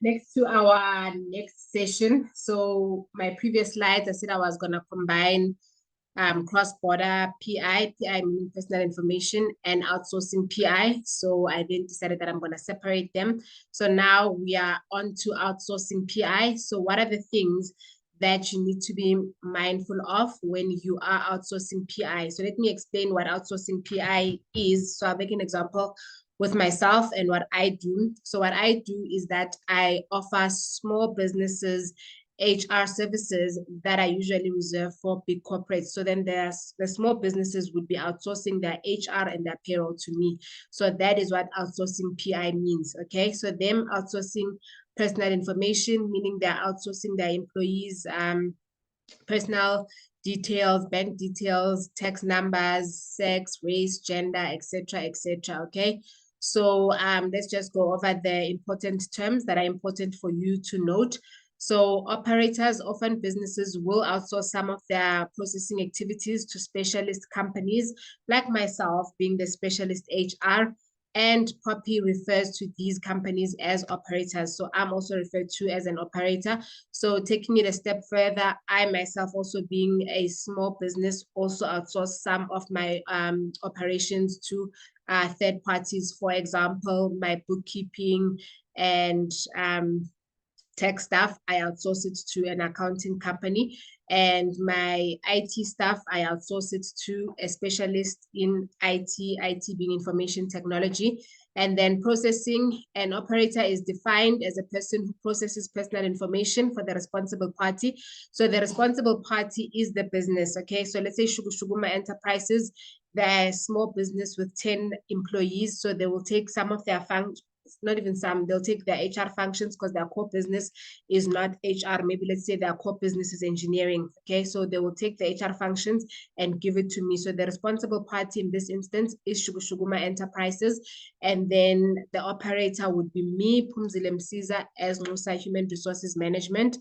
next to our next session. So my previous slides, I said I was gonna combine cross-border PI meaning personal information, and outsourcing PI. So I then decided that I'm gonna separate them. So now we are on to outsourcing PI. So what are the things that you need to be mindful of when you are outsourcing PI? So let me explain what outsourcing PI is. So I'll make an example with myself and what I do. So what I do is that I offer small businesses HR services that I usually reserve for big corporates. So then there's the small businesses would be outsourcing their HR and their payroll to me. So that is what outsourcing PI means. Okay. So them outsourcing personal information, meaning they're outsourcing their employees, personal details, bank details, tax numbers, sex, race, gender, etc., etc. Okay. So let's just go over the important terms that are important for you to note. So operators, often businesses, will outsource some of their processing activities to specialist companies, like myself being the specialist HR, and Popia refers to these companies as operators. So I'm also referred to as an operator. So taking it a step further, I myself, also being a small business, also outsource some of my operations to third parties. For example, my bookkeeping and tech staff, I outsource it to an accounting company, and my IT staff, I outsource it to a specialist in IT being information technology. And then processing, an operator is defined as a person who processes personal information for the responsible party. So the responsible party is the business, okay? So let's say Shuguma Enterprises, they're a small business with 10 employees, so they will take some of their functions, not even some, they'll take their HR functions because their core business is not HR. Maybe let's say their core business is engineering. Okay, so they will take the HR functions and give it to me. So the responsible party in this instance is Shuguma Enterprises. And then the operator would be me, Phumzile Msiza, as Musa Human Resources Management.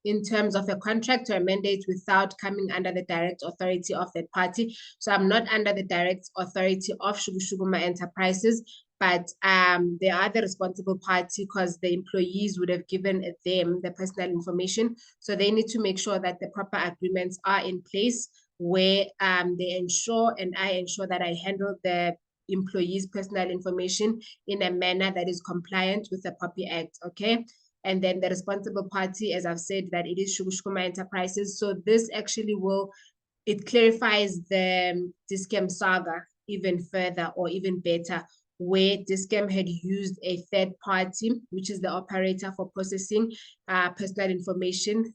In terms of a contract or a mandate without coming under the direct authority of that party. So I'm not under the direct authority of Shuguma Enterprises, but they are the responsible party because the employees would have given them the personal information. So they need to make sure that the proper agreements are in place where they ensure, and I ensure, that I handle the employees' personal information in a manner that is compliant with the Popia Act, okay? And then the responsible party, as I've said, that it is Shuguma Enterprises. So this actually it clarifies the Dis-Chem saga even further, or even better, where Dis-Chem had used a third party, which is the operator, for processing personal information,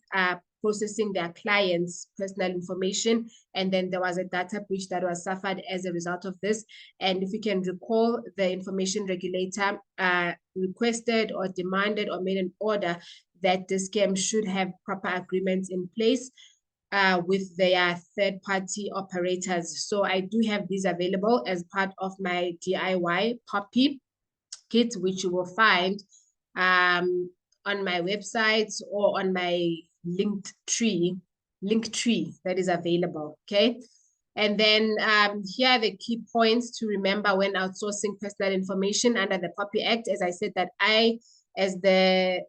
processing their clients' personal information. And then there was a data breach that was suffered as a result of this. And if you can recall, the information regulator requested or demanded or made an order that this Dis-Chem should have proper agreements in place with their third-party operators. So I do have these available as part of my DIY Popia kit, which you will find on my website or on my link tree that is available, okay? And then here are the key points to remember when outsourcing personal information under the Popia Act. As I said, that I, as the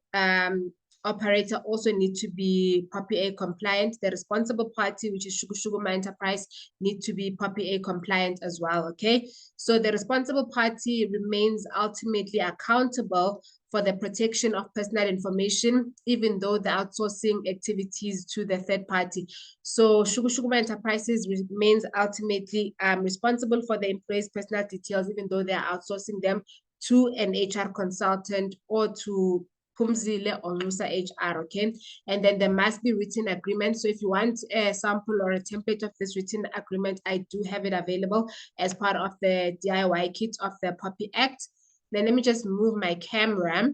operator, also need to be Popia compliant. The responsible party, which is Shuguma Enterprise, need to be Popia compliant as well, okay? So the responsible party remains ultimately accountable for the protection of personal information, even though the outsourcing activities to the third party. So Shuguma Enterprises remains ultimately responsible for the employees' personal details, even though they are outsourcing them to an HR consultant or to Phumzile or Musa HR, okay? And then there must be written agreement. So if you want a sample or a template of this written agreement, I do have it available as part of the DIY kit of the Popia Act. Then let me just move my camera.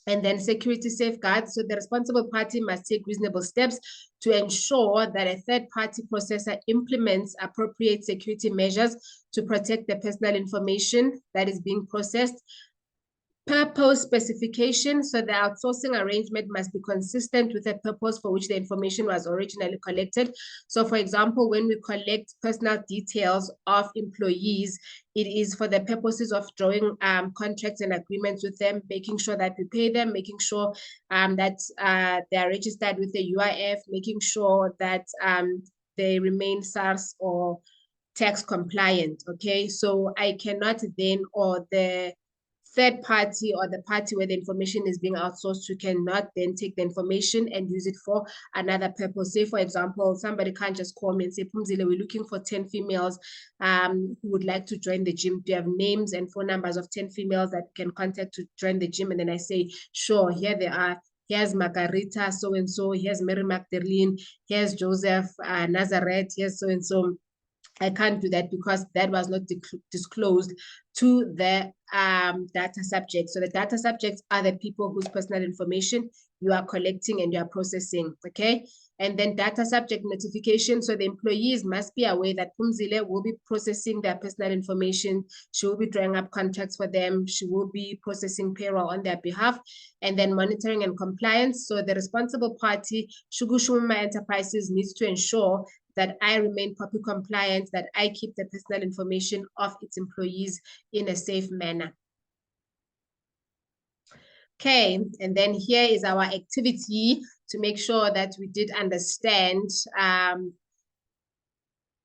And then security safeguards. So the responsible party must take reasonable steps to ensure that a third-party processor implements appropriate security measures to protect the personal information that is being processed. Purpose specification. So the outsourcing arrangement must be consistent with the purpose for which the information was originally collected. So for example, when we collect personal details of employees, it is for the purposes of drawing contracts and agreements with them, making sure that we pay them, making sure that they are registered with the UIF, making sure that they remain SARS or tax compliant. Okay, so I cannot then, or the third party or the party where the information is being outsourced to cannot then take the information and use it for another purpose. Say, for example, somebody can't just call me and say, Pumzile, we're looking for 10 females who would like to join the gym. Do you have names and phone numbers of 10 females that can contact to join the gym? And then I say, sure, here they are. Here's Margarita, so-and-so. Here's Mary Magdalene. Here's Joseph Nazareth. Here's so-and-so. I can't do that because that was not disclosed to the data subject. So the data subjects are the people whose personal information you are collecting and you are processing, okay? And then data subject notification. So the employees must be aware that Pumzile will be processing their personal information. She will be drawing up contracts for them. She will be processing payroll on their behalf. And then monitoring and compliance. So the responsible party, Shugushuma Enterprises, needs to ensure that I remain Popia compliant, that I keep the personal information of its employees in a safe manner. Okay, and then here is our activity to make sure that we did understand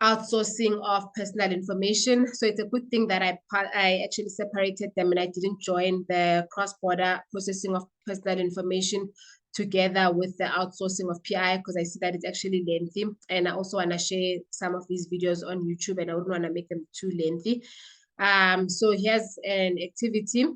outsourcing of personal information. So it's a good thing that I actually separated them and I didn't join the cross-border processing of personal information together with the outsourcing of PI, because I see that it's actually lengthy. And I also want to share some of these videos on YouTube and I wouldn't want to make them too lengthy. So here's an activity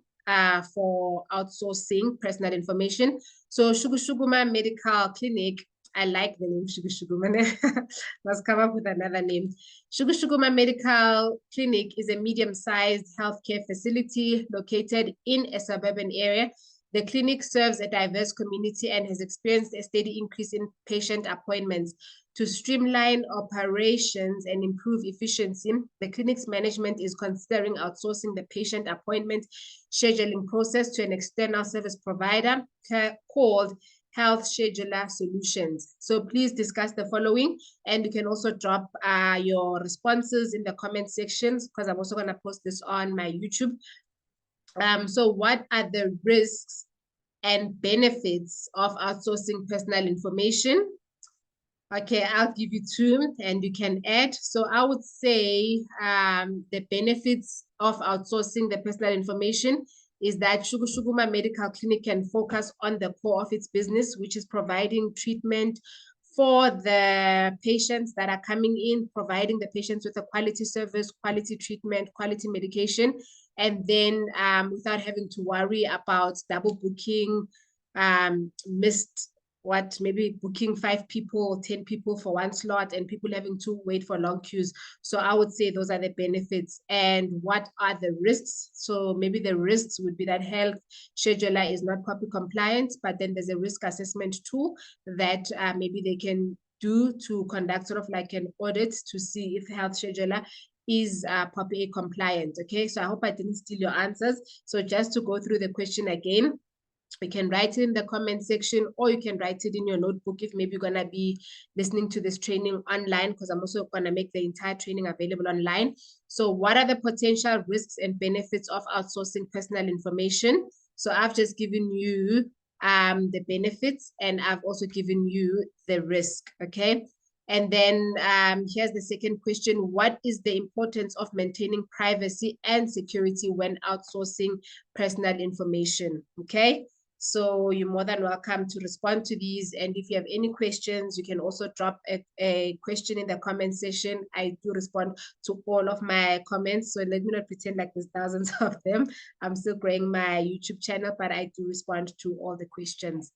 for outsourcing personal information. So Shugushuguma Medical Clinic, I like the name Shugushuguma. Let's come up with another name. Shugushuguma Medical Clinic is a medium-sized healthcare facility located in a suburban area. The clinic serves a diverse community and has experienced a steady increase in patient appointments. To streamline operations and improve efficiency, the clinic's management is considering outsourcing the patient appointment scheduling process to an external service provider called Health Scheduler Solutions. So please discuss the following, and you can also drop your responses in the comment sections because I'm also going to post this on my YouTube. So what are the risks and benefits of outsourcing personal information? Okay, I'll give you two and you can add. So I would say the benefits of outsourcing the personal information is that Shugushuguma Medical Clinic can focus on the core of its business, which is providing treatment for the patients that are coming in, providing the patients with a quality service, quality treatment, quality medication, and then without having to worry about double booking, maybe booking 5 people, 10 people for one slot and people having to wait for long queues. So I would say those are the benefits. And what are the risks? So maybe the risks would be that Health Scheduler is not Popia compliant, but then there's a risk assessment tool that maybe they can do to conduct sort of like an audit to see if Health Scheduler is Popia compliant. Okay, so I hope I didn't steal your answers. So just to go through the question again, you can write it in the comment section or you can write it in your notebook if maybe you're going to be listening to this training online, because I'm also going to make the entire training available online. So what are the potential risks and benefits of outsourcing personal information? So I've just given you the benefits and I've also given you the risk, okay? And then here's the second question. What is the importance of maintaining privacy and security when outsourcing personal information, okay? So you're more than welcome to respond to these. And if you have any questions, you can also drop a question in the comment section. I do respond to all of my comments. So let me not pretend like there's thousands of them. I'm still growing my YouTube channel, but I do respond to all the questions.